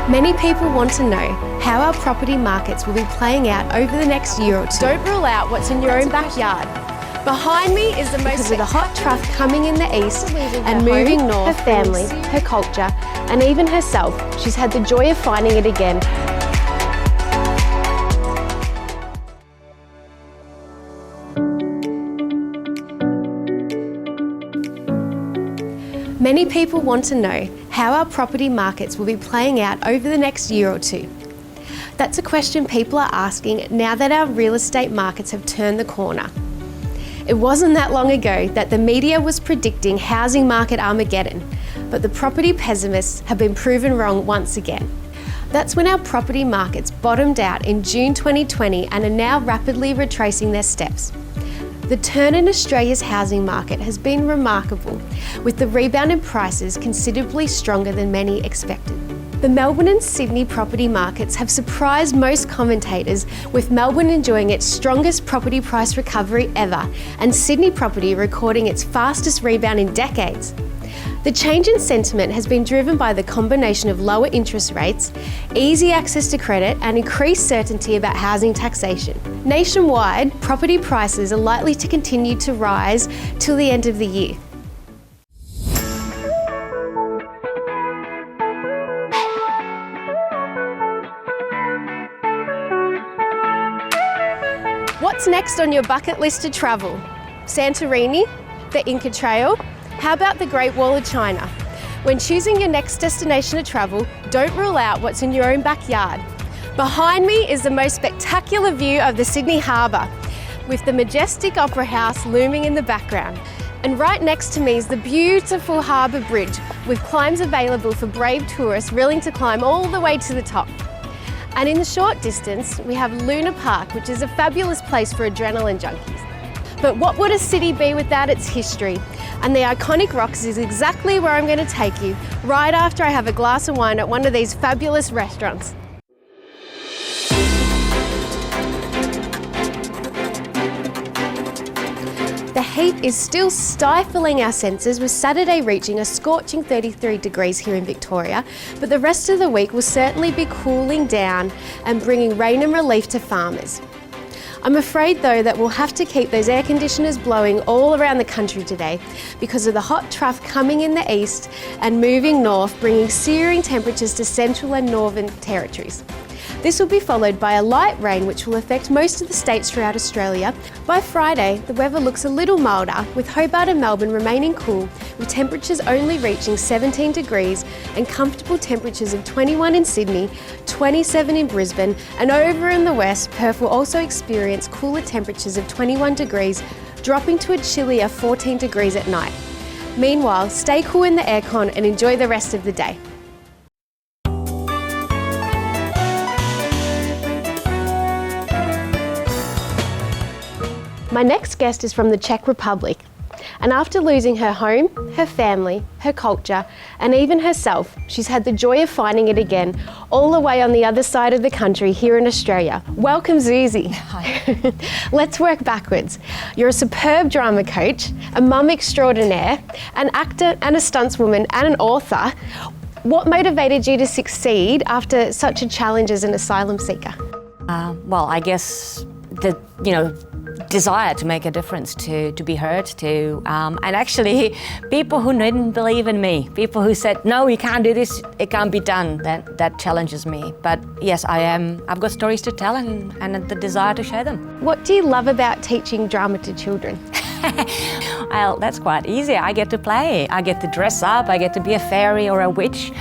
Many people want to know how our property markets will be playing out over the next year or two. Don't rule out what's in your own backyard. Behind me is the most of the hot trough coming in the east and moving north. Her family, her culture, and even herself. She's had the joy of finding it again. Many people want to know how our property markets will be playing out over the next year or two. That's a question people are asking now that our real estate markets have turned the corner. It wasn't that long ago that the media was predicting housing market Armageddon, but the property pessimists have been proven wrong once again. That's when our property markets bottomed out in June 2020 and are now rapidly retracing their steps. The turn in Australia's housing market has been remarkable, with the rebound in prices considerably stronger than many expected. The Melbourne and Sydney property markets have surprised most commentators, with Melbourne enjoying its strongest property price recovery ever and Sydney property recording its fastest rebound in decades. The change in sentiment has been driven by the combination of lower interest rates, easy access to credit, and increased certainty about housing taxation. Nationwide, property prices are likely to continue to rise till the end of the year. What's next on your bucket list to travel? Santorini? The Inca Trail? How about the Great Wall of China? When choosing your next destination to travel, don't rule out what's in your own backyard. Behind me is the most spectacular view of the Sydney Harbour, with the majestic Opera House looming in the background. And right next to me is the beautiful Harbour Bridge, with climbs available for brave tourists willing to climb all the way to the top. And in the short distance, we have Luna Park, which is a fabulous place for adrenaline junkies. But what would a city be without its history? And the iconic rocks is exactly where I'm going to take you, right after I have a glass of wine at one of these fabulous restaurants. The heat is still stifling our senses, with Saturday reaching a scorching 33 degrees here in Victoria, but the rest of the week will certainly be cooling down and bringing rain and relief to farmers. I'm afraid though that we'll have to keep those air conditioners blowing all around the country today because of the hot trough coming in the east and moving north, bringing searing temperatures to central and northern territories. This will be followed by a light rain which will affect most of the states throughout Australia. By Friday, the weather looks a little milder, with Hobart and Melbourne remaining cool, with temperatures only reaching 17 degrees and comfortable temperatures of 21 in Sydney, 27 in Brisbane, and over in the west, Perth will also experience cooler temperatures of 21 degrees, dropping to a chillier 14 degrees at night. Meanwhile, stay cool in the aircon and enjoy the rest of the day. My next guest is from the Czech Republic, and after losing her home, her family, her culture, and even herself, she's had the joy of finding it again, all the way on the other side of the country here in Australia. Welcome, Susie. Hi. Let's work backwards. You're a superb drama coach, a mum extraordinaire, an actor and a stuntswoman and an author. What motivated you to succeed after such a challenge as an asylum seeker? Well, I guess the desire to make a difference, to be heard, and actually people who didn't believe in me, people who said, no, you can't do this, it can't be done, that challenges me. But yes, I've got stories to tell and the desire to share them. What do you love about teaching drama to children? Well, that's quite easy. I get to play, I get to dress up, I get to be a fairy or a witch.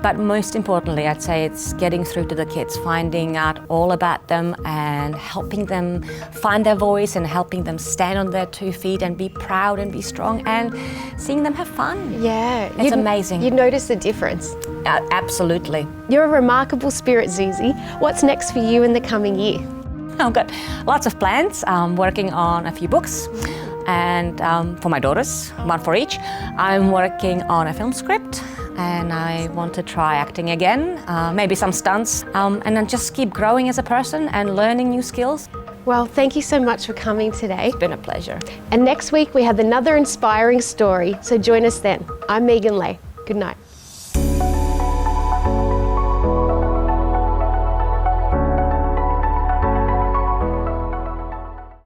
But most importantly, I'd say it's getting through to the kids, finding out all about them and helping them find their voice and helping them stand on their 2 feet and be proud and be strong and seeing them have fun. Yeah. It's amazing. You notice the difference. Absolutely. You're a remarkable spirit, Susie. What's next for you in the coming year? I've got lots of plans. I'm working on a few books and for my daughters, one for each. I'm working on a film script. And I want to try acting again, maybe some stunts, and then just keep growing as a person and learning new skills. Well, thank you so much for coming today. It's been a pleasure. And next week we have another inspiring story, so join us then. I'm Megan Lay. Good night.